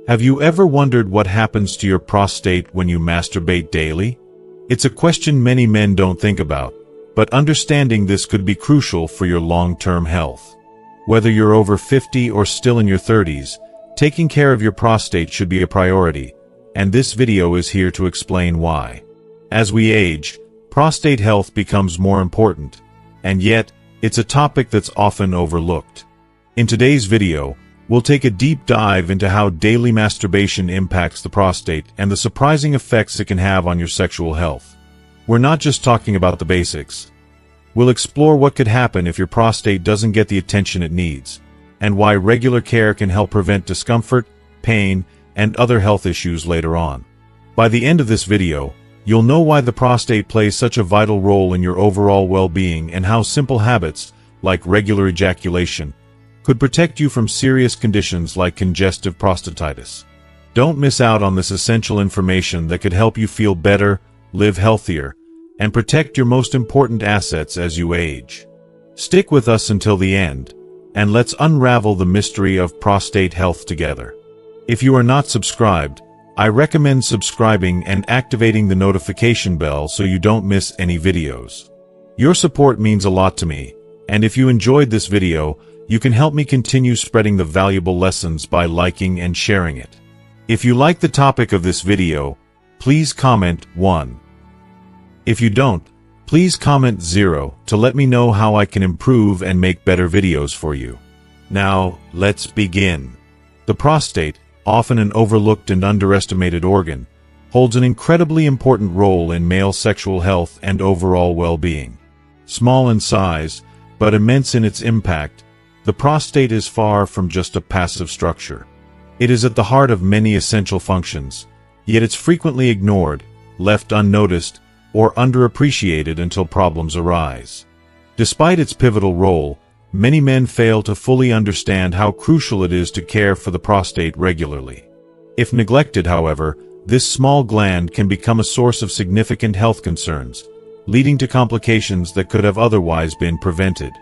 Have you ever wondered what happens to your prostate when you masturbate daily? It's a question many men don't think about, but understanding this could be crucial for your long-term health. Whether you're over 50 or still in your 30s, taking care of your prostate should be a priority, and this video is here to explain why. As we age, prostate health becomes more important, and yet, it's a topic that's often overlooked. In today's video, we'll take a deep dive into how daily masturbation impacts the prostate and the surprising effects it can have on your sexual health. We're not just talking about the basics. We'll explore what could happen if your prostate doesn't get the attention it needs, and why regular care can help prevent discomfort, pain, and other health issues later on. By the end of this video, you'll know why the prostate plays such a vital role in your overall well-being and how simple habits, like regular ejaculation, could protect you from serious conditions like congestive prostatitis. Don't miss out on this essential information that could help you feel better, live healthier, and protect your most important assets as you age. Stick with us until the end, and let's unravel the mystery of prostate health together. If you are not subscribed, I recommend subscribing and activating the notification bell so you don't miss any videos. Your support means a lot to me, and if you enjoyed this video, you can help me continue spreading the valuable lessons by liking and sharing it. If you like the topic of this video, please comment 1. If you don't, please comment 0 to let me know how I can improve and make better videos for you. Now, let's begin. The prostate, often an overlooked and underestimated organ, holds an incredibly important role in male sexual health and overall well-being. Small in size, but immense in its impact, the prostate is far from just a passive structure. It is at the heart of many essential functions, yet it's frequently ignored, left unnoticed, or underappreciated until problems arise. Despite its pivotal role, many men fail to fully understand how crucial it is to care for the prostate regularly. If neglected, however, this small gland can become a source of significant health concerns, leading to complications that could have otherwise been prevented.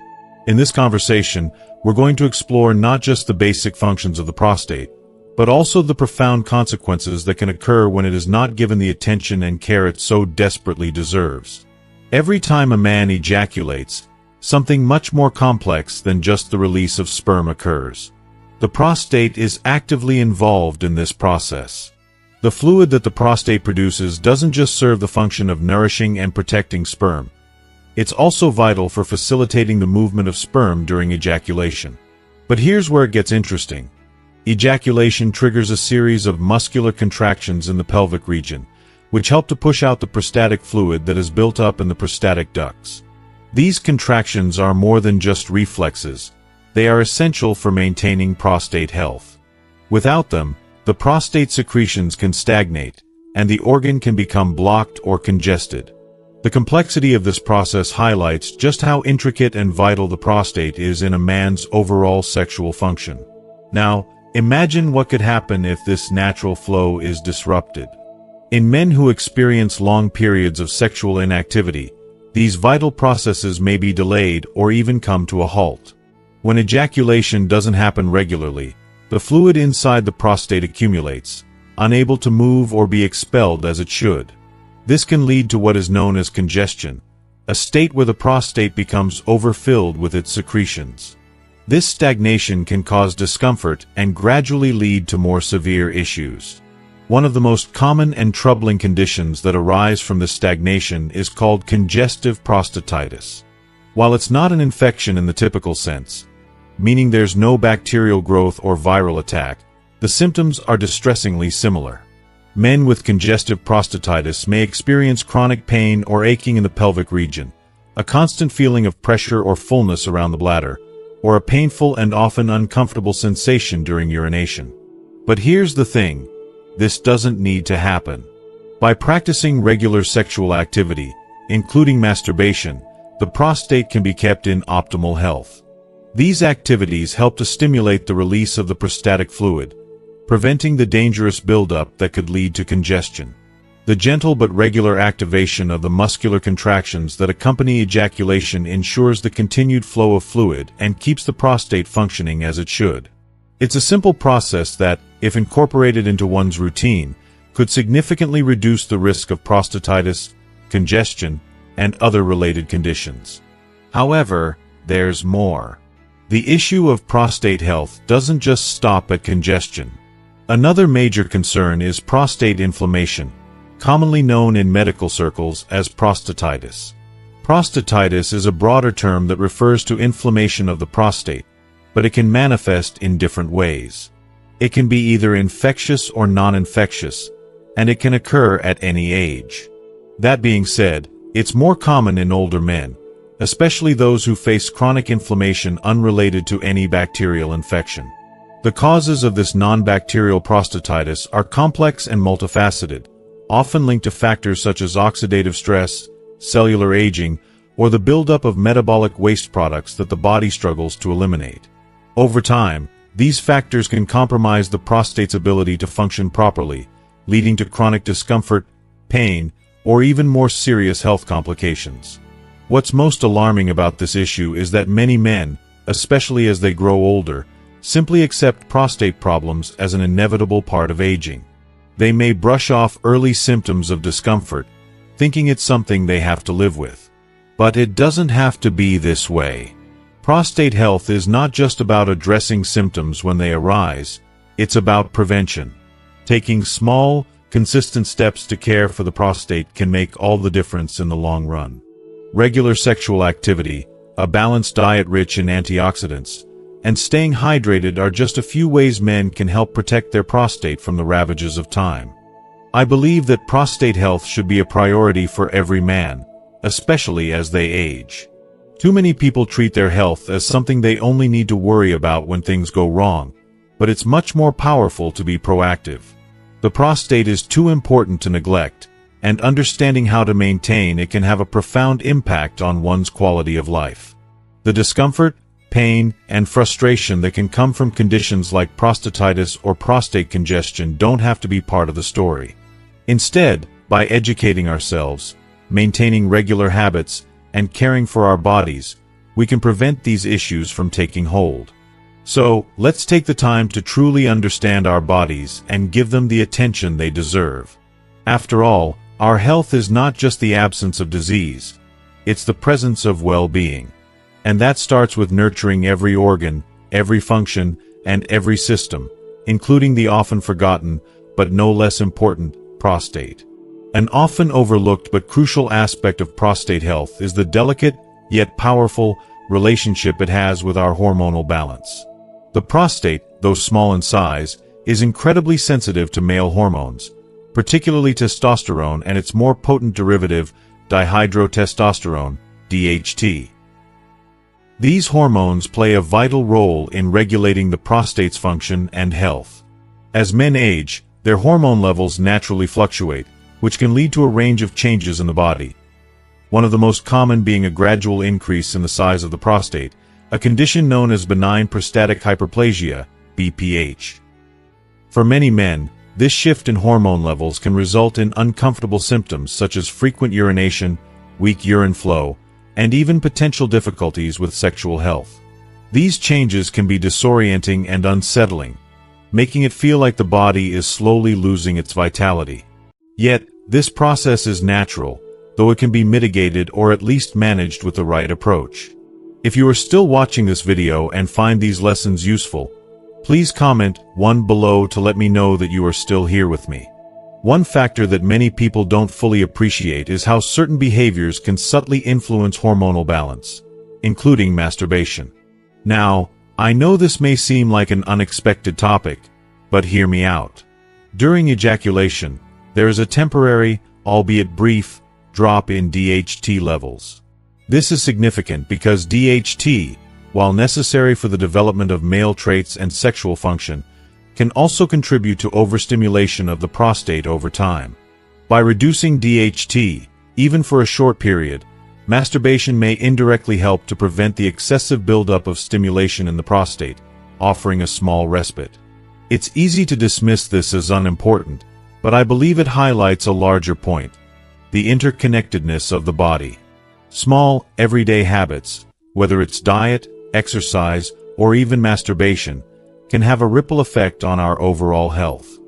In this conversation, we're going to explore not just the basic functions of the prostate, but also the profound consequences that can occur when it is not given the attention and care it so desperately deserves. Every time a man ejaculates, something much more complex than just the release of sperm occurs. The prostate is actively involved in this process. The fluid that the prostate produces doesn't just serve the function of nourishing and protecting sperm. It's also vital for facilitating the movement of sperm during ejaculation. But here's where it gets interesting. Ejaculation triggers a series of muscular contractions in the pelvic region, which help to push out the prostatic fluid that is built up in the prostatic ducts. These contractions are more than just reflexes. They are essential for maintaining prostate health. Without them, the prostate secretions can stagnate, and the organ can become blocked or congested. The complexity of this process highlights just how intricate and vital the prostate is in a man's overall sexual function. Now, imagine what could happen if this natural flow is disrupted. In men who experience long periods of sexual inactivity, these vital processes may be delayed or even come to a halt. When ejaculation doesn't happen regularly, the fluid inside the prostate accumulates, unable to move or be expelled as it should. This can lead to what is known as congestion, a state where the prostate becomes overfilled with its secretions. This stagnation can cause discomfort and gradually lead to more severe issues. One of the most common and troubling conditions that arise from this stagnation is called congestive prostatitis. While it's not an infection in the typical sense, meaning there's no bacterial growth or viral attack, the symptoms are distressingly similar. Men with congestive prostatitis may experience chronic pain or aching in the pelvic region, a constant feeling of pressure or fullness around the bladder, or a painful and often uncomfortable sensation during urination. But here's the thing, this doesn't need to happen. By practicing regular sexual activity, including masturbation, the prostate can be kept in optimal health. These activities help to stimulate the release of the prostatic fluid, preventing the dangerous buildup that could lead to congestion. The gentle but regular activation of the muscular contractions that accompany ejaculation ensures the continued flow of fluid and keeps the prostate functioning as it should. It's a simple process that, if incorporated into one's routine, could significantly reduce the risk of prostatitis, congestion, and other related conditions. However, there's more. The issue of prostate health doesn't just stop at congestion. Another major concern is prostate inflammation, commonly known in medical circles as prostatitis. Prostatitis is a broader term that refers to inflammation of the prostate, but it can manifest in different ways. It can be either infectious or non-infectious, and it can occur at any age. That being said, it's more common in older men, especially those who face chronic inflammation unrelated to any bacterial infection. The causes of this non-bacterial prostatitis are complex and multifaceted, often linked to factors such as oxidative stress, cellular aging, or the buildup of metabolic waste products that the body struggles to eliminate. Over time, these factors can compromise the prostate's ability to function properly, leading to chronic discomfort, pain, or even more serious health complications. What's most alarming about this issue is that many men, especially as they grow older, simply accept prostate problems as an inevitable part of aging. They may brush off early symptoms of discomfort, thinking it's something they have to live with. But it doesn't have to be this way. Prostate health is not just about addressing symptoms when they arise, it's about prevention. Taking small, consistent steps to care for the prostate can make all the difference in the long run. Regular sexual activity, a balanced diet rich in antioxidants, and staying hydrated are just a few ways men can help protect their prostate from the ravages of time. I believe that prostate health should be a priority for every man, especially as they age. Too many people treat their health as something they only need to worry about when things go wrong, but it's much more powerful to be proactive. The prostate is too important to neglect, and understanding how to maintain it can have a profound impact on one's quality of life. The discomfort, pain, and frustration that can come from conditions like prostatitis or prostate congestion don't have to be part of the story. Instead, by educating ourselves, maintaining regular habits, and caring for our bodies, we can prevent these issues from taking hold. So, let's take the time to truly understand our bodies and give them the attention they deserve. After all, our health is not just the absence of disease, it's the presence of well-being. And that starts with nurturing every organ, every function, and every system, including the often forgotten, but no less important, prostate. An often overlooked but crucial aspect of prostate health is the delicate, yet powerful, relationship it has with our hormonal balance. The prostate, though small in size, is incredibly sensitive to male hormones, particularly testosterone and its more potent derivative, dihydrotestosterone, DHT. These hormones play a vital role in regulating the prostate's function and health. As men age, their hormone levels naturally fluctuate, which can lead to a range of changes in the body. One of the most common being a gradual increase in the size of the prostate, a condition known as benign prostatic hyperplasia, BPH. For many men, this shift in hormone levels can result in uncomfortable symptoms such as frequent urination, weak urine flow, and even potential difficulties with sexual health. These changes can be disorienting and unsettling, making it feel like the body is slowly losing its vitality. Yet, this process is natural, though it can be mitigated or at least managed with the right approach. If you are still watching this video and find these lessons useful, please comment 1 below to let me know that you are still here with me. One factor that many people don't fully appreciate is how certain behaviors can subtly influence hormonal balance, including masturbation. Now, I know this may seem like an unexpected topic, but hear me out. During ejaculation, there is a temporary, albeit brief, drop in DHT levels. This is significant because DHT, while necessary for the development of male traits and sexual function, can also contribute to overstimulation of the prostate over time. By reducing DHT, even for a short period, masturbation may indirectly help to prevent the excessive buildup of stimulation in the prostate, offering a small respite. It's easy to dismiss this as unimportant, but I believe it highlights a larger point: the interconnectedness of the body. Small, everyday habits, whether it's diet, exercise, or even masturbation, can have a ripple effect on our overall health.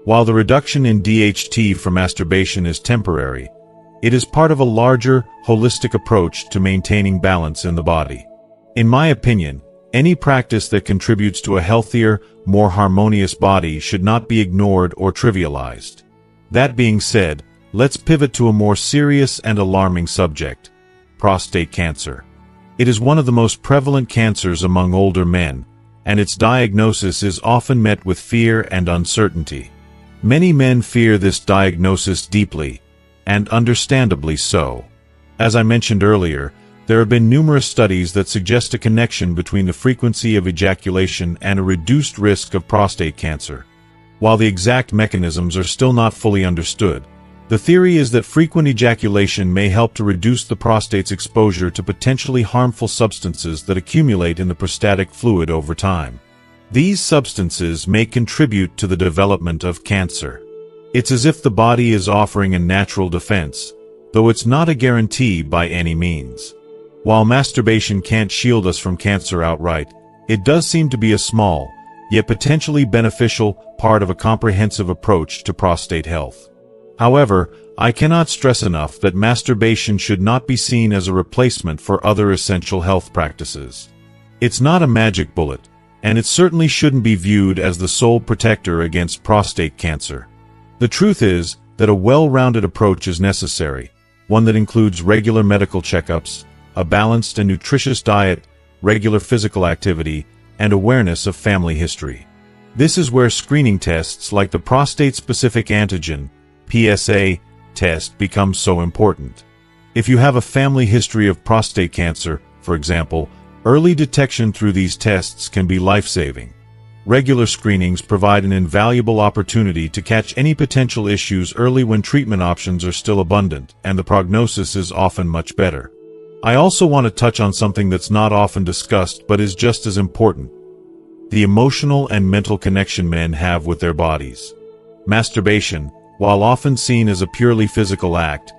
While the reduction in DHT from masturbation is temporary, it is part of a larger, holistic approach to maintaining balance in the body. In my opinion, any practice that contributes to a healthier, more harmonious body should not be ignored or trivialized. That being said, let's pivot to a more serious and alarming subject: prostate cancer. It is one of the most prevalent cancers among older men, and its diagnosis is often met with fear and uncertainty. Many men fear this diagnosis deeply, and understandably so. As I mentioned earlier, there have been numerous studies that suggest a connection between the frequency of ejaculation and a reduced risk of prostate cancer. While the exact mechanisms are still not fully understood, the theory is that frequent ejaculation may help to reduce the prostate's exposure to potentially harmful substances that accumulate in the prostatic fluid over time. These substances may contribute to the development of cancer. It's as if the body is offering a natural defense, though it's not a guarantee by any means. While masturbation can't shield us from cancer outright, it does seem to be a small, yet potentially beneficial, part of a comprehensive approach to prostate health. However, I cannot stress enough that masturbation should not be seen as a replacement for other essential health practices. It's not a magic bullet, and it certainly shouldn't be viewed as the sole protector against prostate cancer. The truth is that a well-rounded approach is necessary, one that includes regular medical checkups, a balanced and nutritious diet, regular physical activity, and awareness of family history. This is where screening tests like the prostate-specific antigen (PSA) test become so important. If you have a family history of prostate cancer, for example, early detection through these tests can be life-saving. Regular screenings provide an invaluable opportunity to catch any potential issues early when treatment options are still abundant, and the prognosis is often much better. I also want to touch on something that's not often discussed but is just as important: the emotional and mental connection men have with their bodies. Masturbation, while often seen as a purely physical act,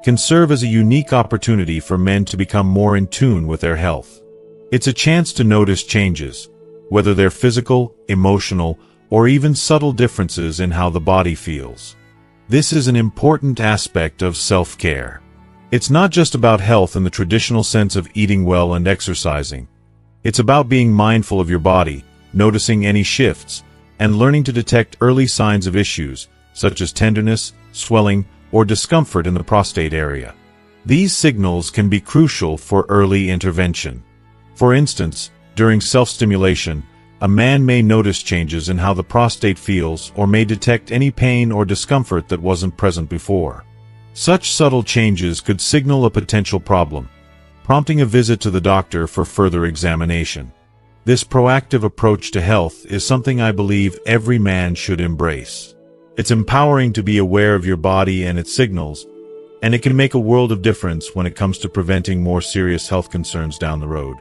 can serve as a unique opportunity for men to become more in tune with their health. It's a chance to notice changes, whether they're physical, emotional, or even subtle differences in how the body feels. This is an important aspect of self-care. It's not just about health in the traditional sense of eating well and exercising. It's about being mindful of your body, noticing any shifts, and learning to detect early signs of issues, such as tenderness, swelling, or discomfort in the prostate area. These signals can be crucial for early intervention. For instance, during self-stimulation, a man may notice changes in how the prostate feels or may detect any pain or discomfort that wasn't present before. Such subtle changes could signal a potential problem, prompting a visit to the doctor for further examination. This proactive approach to health is something I believe every man should embrace. It's empowering to be aware of your body and its signals, and it can make a world of difference when it comes to preventing more serious health concerns down the road.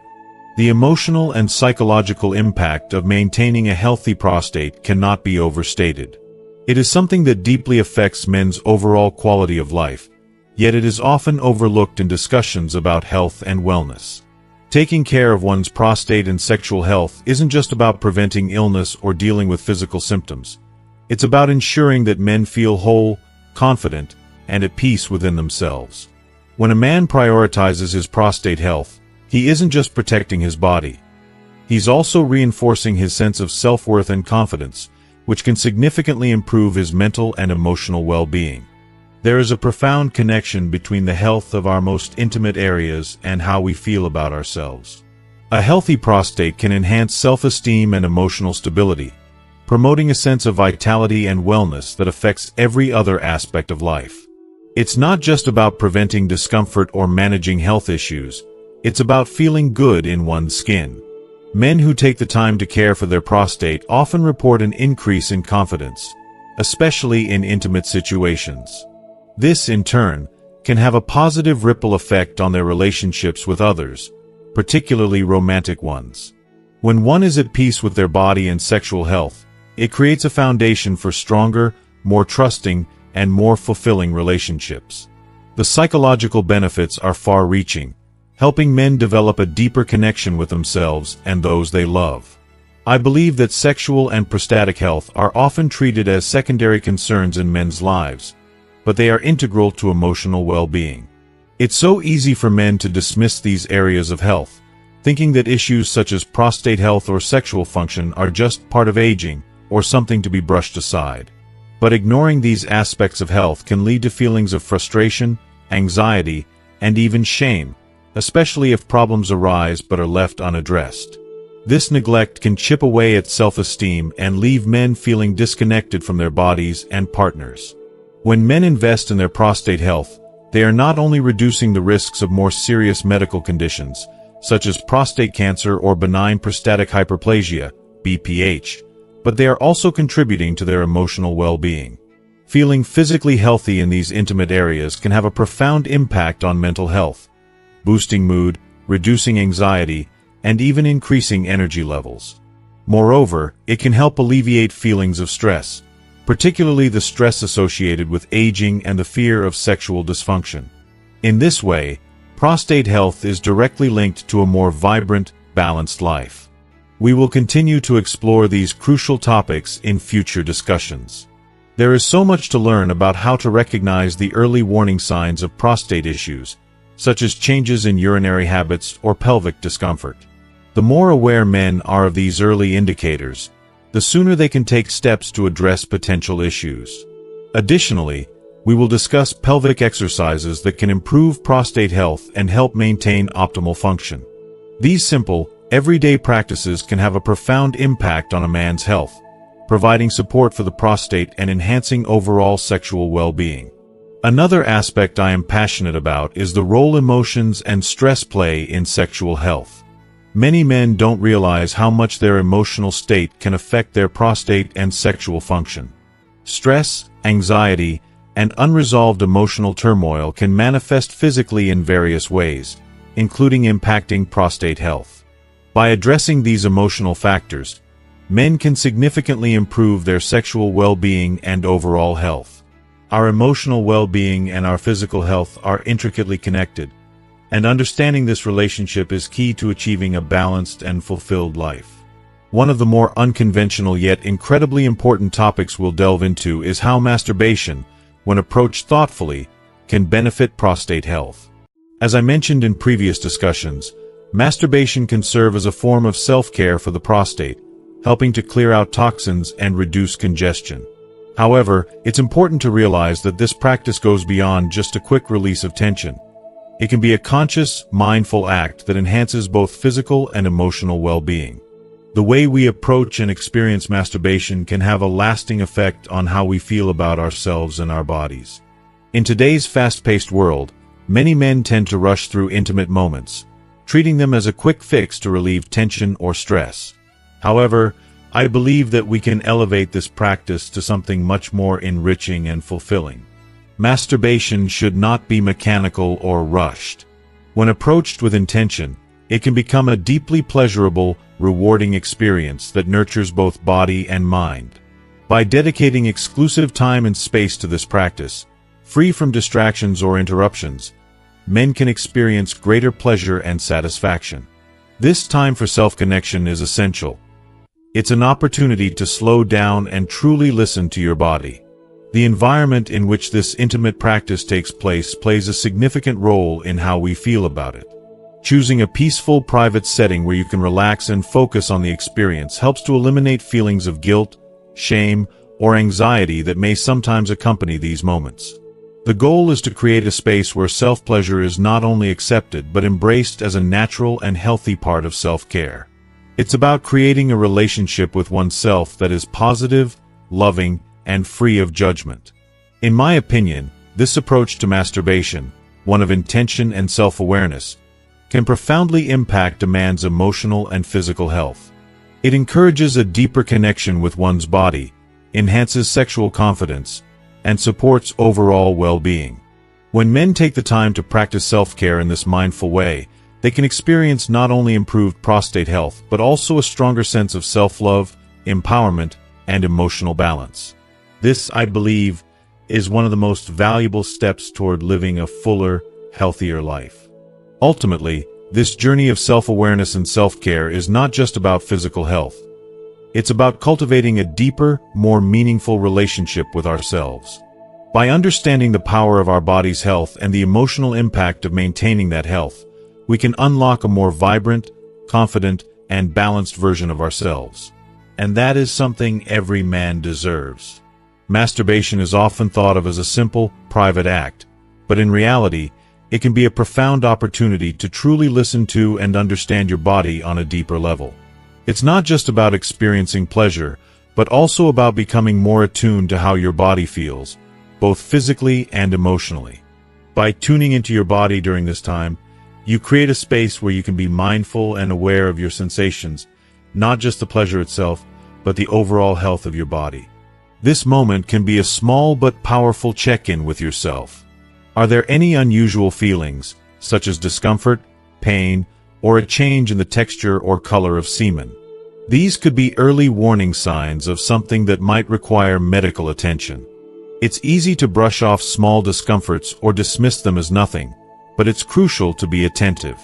The emotional and psychological impact of maintaining a healthy prostate cannot be overstated. It is something that deeply affects men's overall quality of life, yet it is often overlooked in discussions about health and wellness. Taking care of one's prostate and sexual health isn't just about preventing illness or dealing with physical symptoms. It's about ensuring that men feel whole, confident, and at peace within themselves. When a man prioritizes his prostate health, he isn't just protecting his body. He's also reinforcing his sense of self-worth and confidence, which can significantly improve his mental and emotional well-being. There is a profound connection between the health of our most intimate areas and how we feel about ourselves. A healthy prostate can enhance self-esteem and emotional stability, promoting a sense of vitality and wellness that affects every other aspect of life. It's not just about preventing discomfort or managing health issues, it's about feeling good in one's skin. Men who take the time to care for their prostate often report an increase in confidence, especially in intimate situations. This, in turn, can have a positive ripple effect on their relationships with others, particularly romantic ones. When one is at peace with their body and sexual health, it creates a foundation for stronger, more trusting, and more fulfilling relationships. The psychological benefits are far-reaching, helping men develop a deeper connection with themselves and those they love. I believe that sexual and prostatic health are often treated as secondary concerns in men's lives, but they are integral to emotional well-being. It's so easy for men to dismiss these areas of health, thinking that issues such as prostate health or sexual function are just part of aging or something to be brushed aside. But ignoring these aspects of health can lead to feelings of frustration, anxiety, and even shame, especially if problems arise but are left unaddressed. This neglect can chip away at self-esteem and leave men feeling disconnected from their bodies and partners. When men invest in their prostate health, they are not only reducing the risks of more serious medical conditions, such as prostate cancer or benign prostatic hyperplasia, BPH, but they are also contributing to their emotional well-being. Feeling physically healthy in these intimate areas can have a profound impact on mental health, boosting mood, reducing anxiety, and even increasing energy levels. Moreover, it can help alleviate feelings of stress, particularly the stress associated with aging and the fear of sexual dysfunction. In this way, prostate health is directly linked to a more vibrant, balanced life. We will continue to explore these crucial topics in future discussions. There is so much to learn about how to recognize the early warning signs of prostate issues, such as changes in urinary habits or pelvic discomfort. The more aware men are of these early indicators, the sooner they can take steps to address potential issues. Additionally, we will discuss pelvic exercises that can improve prostate health and help maintain optimal function. These simple, everyday practices can have a profound impact on a man's health, providing support for the prostate and enhancing overall sexual well-being. Another aspect I am passionate about is the role emotions and stress play in sexual health. Many men don't realize how much their emotional state can affect their prostate and sexual function. Stress, anxiety, and unresolved emotional turmoil can manifest physically in various ways, including impacting prostate health. By addressing these emotional factors, men can significantly improve their sexual well-being and overall health. Our emotional well-being and our physical health are intricately connected, and understanding this relationship is key to achieving a balanced and fulfilled life. One of the more unconventional yet incredibly important topics we'll delve into is how masturbation, when approached thoughtfully, can benefit prostate health. As I mentioned in previous discussions, masturbation can serve as a form of self-care for the prostate, helping to clear out toxins and reduce congestion. However, it's important to realize that this practice goes beyond just a quick release of tension. It can be a conscious, mindful act that enhances both physical and emotional well-being. The way we approach and experience masturbation can have a lasting effect on how we feel about ourselves and our bodies. In today's fast-paced world, many men tend to rush through intimate moments, treating them as a quick fix to relieve tension or stress. However, I believe that we can elevate this practice to something much more enriching and fulfilling. Masturbation should not be mechanical or rushed. When approached with intention, it can become a deeply pleasurable, rewarding experience that nurtures both body and mind. By dedicating exclusive time and space to this practice, free from distractions or interruptions, men can experience greater pleasure and satisfaction. This time for self-connection is essential. It's an opportunity to slow down and truly listen to your body. The environment in which this intimate practice takes place plays a significant role in how we feel about it. Choosing a peaceful, private setting where you can relax and focus on the experience helps to eliminate feelings of guilt, shame, or anxiety that may sometimes accompany these moments. The goal is to create a space where self-pleasure is not only accepted but embraced as a natural and healthy part of self-care. It's about creating a relationship with oneself that is positive, loving, and free of judgment. In my opinion, this approach to masturbation, one of intention and self-awareness, can profoundly impact a man's emotional and physical health. It encourages a deeper connection with one's body, enhances sexual confidence, and supports overall well-being. When men take the time to practice self-care in this mindful way, they can experience not only improved prostate health but also a stronger sense of self-love, empowerment, and emotional balance. This, I believe, is one of the most valuable steps toward living a fuller, healthier life. Ultimately, this journey of self-awareness and self-care is not just about physical health, It's about cultivating a deeper, more meaningful relationship with ourselves. By understanding the power of our body's health and the emotional impact of maintaining that health, we can unlock a more vibrant, confident, and balanced version of ourselves. And that is something every man deserves. Masturbation is often thought of as a simple, private act, but in reality, it can be a profound opportunity to truly listen to and understand your body on a deeper level. It's not just about experiencing pleasure, but also about becoming more attuned to how your body feels, both physically and emotionally. By tuning into your body during this time, you create a space where you can be mindful and aware of your sensations, not just the pleasure itself, but the overall health of your body. This moment can be a small but powerful check-in with yourself. Are there any unusual feelings, such as discomfort, pain, or a change in the texture or color of semen? These could be early warning signs of something that might require medical attention. It's easy to brush off small discomforts or dismiss them as nothing, but it's crucial to be attentive.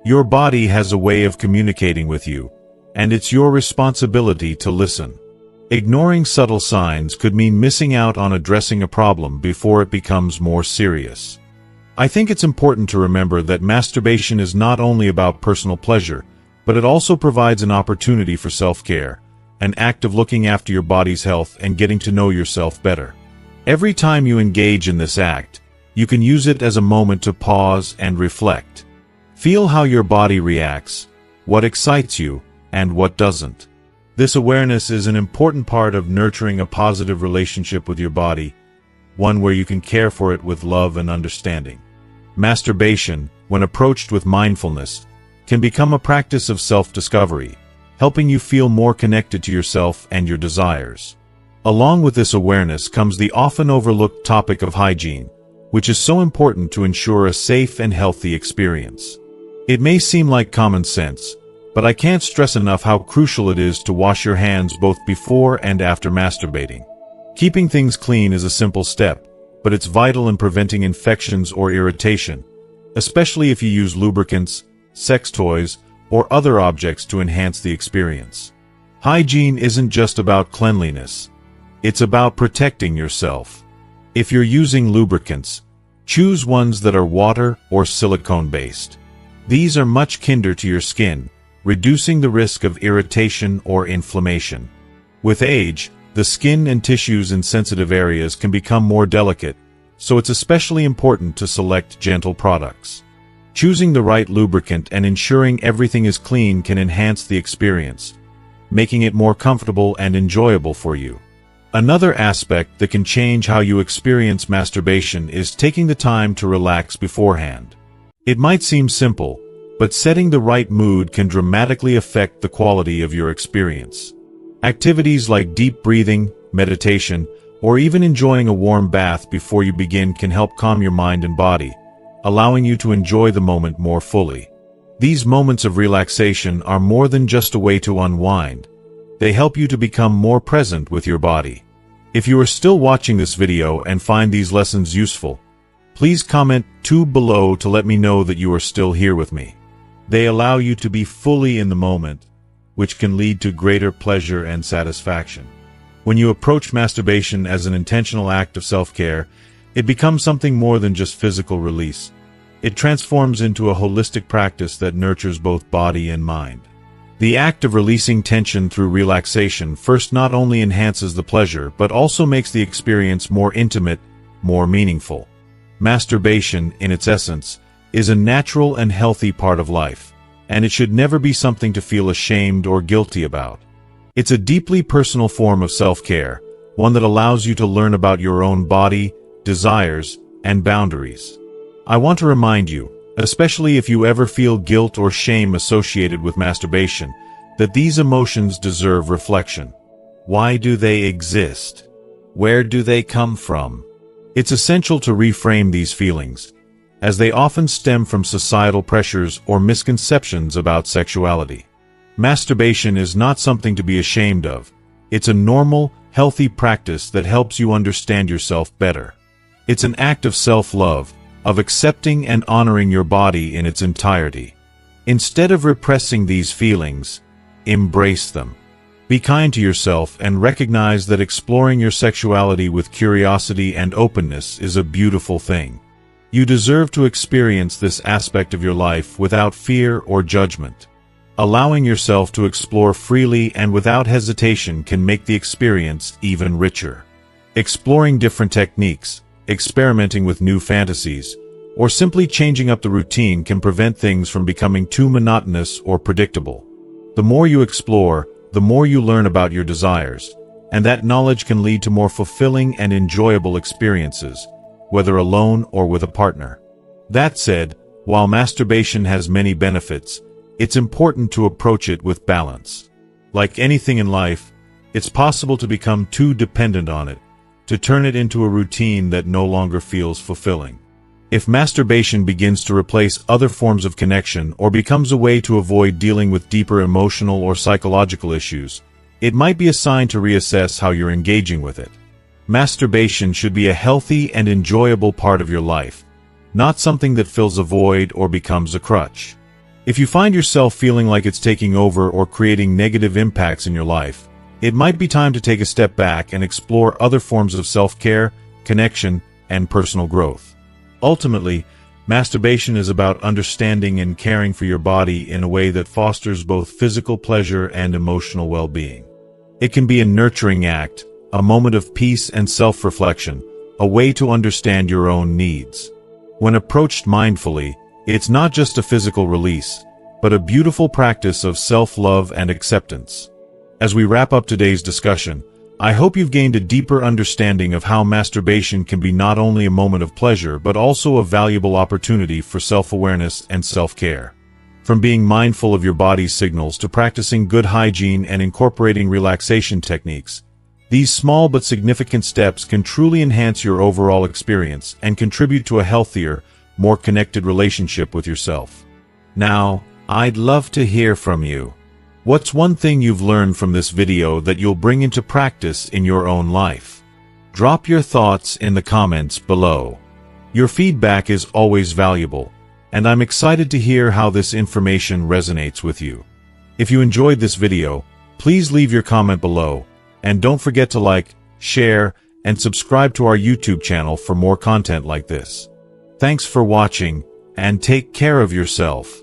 Your body has a way of communicating with you, and it's your responsibility to listen. Ignoring subtle signs could mean missing out on addressing a problem before it becomes more serious. I think it's important to remember that masturbation is not only about personal pleasure, but it also provides an opportunity for self-care, an act of looking after your body's health and getting to know yourself better. Every time you engage in this act, you can use it as a moment to pause and reflect. Feel how your body reacts, what excites you, and what doesn't. This awareness is an important part of nurturing a positive relationship with your body, one where you can care for it with love and understanding. Masturbation, when approached with mindfulness, can become a practice of self-discovery, helping you feel more connected to yourself and your desires. Along with this awareness comes the often overlooked topic of hygiene, which is so important to ensure a safe and healthy experience. It may seem like common sense, but I can't stress enough how crucial it is to wash your hands both before and after masturbating. Keeping things clean is a simple step, but it's vital in preventing infections or irritation, especially if you use lubricants, sex toys, or other objects to enhance the experience. Hygiene isn't just about cleanliness. It's about protecting yourself. If you're using lubricants, choose ones that are water or silicone-based. These are much kinder to your skin, reducing the risk of irritation or inflammation. With age, the skin and tissues in sensitive areas can become more delicate, so it's especially important to select gentle products. Choosing the right lubricant and ensuring everything is clean can enhance the experience, making it more comfortable and enjoyable for you. Another aspect that can change how you experience masturbation is taking the time to relax beforehand. It might seem simple, but setting the right mood can dramatically affect the quality of your experience. Activities like deep breathing, meditation, or even enjoying a warm bath before you begin can help calm your mind and body, allowing you to enjoy the moment more fully. These moments of relaxation are more than just a way to unwind. They help you to become more present with your body. If you are still watching this video and find these lessons useful, please comment below to let me know that you are still here with me. They allow you to be fully in the moment, which can lead to greater pleasure and satisfaction. When you approach masturbation as an intentional act of self-care, it becomes something more than just physical release. It transforms into a holistic practice that nurtures both body and mind. The act of releasing tension through relaxation first not only enhances the pleasure but also makes the experience more intimate, more meaningful. Masturbation, in its essence, is a natural and healthy part of life, and it should never be something to feel ashamed or guilty about. It's a deeply personal form of self-care, one that allows you to learn about your own body, desires, and boundaries. I want to remind you, especially if you ever feel guilt or shame associated with masturbation, that these emotions deserve reflection. Why do they exist? Where do they come from? It's essential to reframe these feelings, as they often stem from societal pressures or misconceptions about sexuality. Masturbation is not something to be ashamed of. It's a normal, healthy practice that helps you understand yourself better. It's an act of self-love, of accepting and honoring your body in its entirety. Instead of repressing these feelings, embrace them. Be kind to yourself and recognize that exploring your sexuality with curiosity and openness is a beautiful thing. You deserve to experience this aspect of your life without fear or judgment. Allowing yourself to explore freely and without hesitation can make the experience even richer. Exploring different techniques, experimenting with new fantasies, or simply changing up the routine can prevent things from becoming too monotonous or predictable. The more you explore, the more you learn about your desires, and that knowledge can lead to more fulfilling and enjoyable experiences, whether alone or with a partner. That said, while masturbation has many benefits, it's important to approach it with balance. Like anything in life, it's possible to become too dependent on it, to turn it into a routine that no longer feels fulfilling. If masturbation begins to replace other forms of connection or becomes a way to avoid dealing with deeper emotional or psychological issues, it might be a sign to reassess how you're engaging with it. Masturbation should be a healthy and enjoyable part of your life, not something that fills a void or becomes a crutch. If you find yourself feeling like it's taking over or creating negative impacts in your life, it might be time to take a step back and explore other forms of self-care, connection, and personal growth. Ultimately, masturbation is about understanding and caring for your body in a way that fosters both physical pleasure and emotional well-being. It can be a nurturing act, a moment of peace and self-reflection, a way to understand your own needs. When approached mindfully, it's not just a physical release, but a beautiful practice of self-love and acceptance. As we wrap up today's discussion, I hope you've gained a deeper understanding of how masturbation can be not only a moment of pleasure but also a valuable opportunity for self-awareness and self-care. From being mindful of your body's signals to practicing good hygiene and incorporating relaxation techniques, these small but significant steps can truly enhance your overall experience and contribute to a healthier, more connected relationship with yourself. Now, I'd love to hear from you. What's one thing you've learned from this video that you'll bring into practice in your own life? Drop your thoughts in the comments below. Your feedback is always valuable, and I'm excited to hear how this information resonates with you. If you enjoyed this video, please leave your comment below, and don't forget to like, share, and subscribe to our YouTube channel for more content like this. Thanks for watching, and take care of yourself.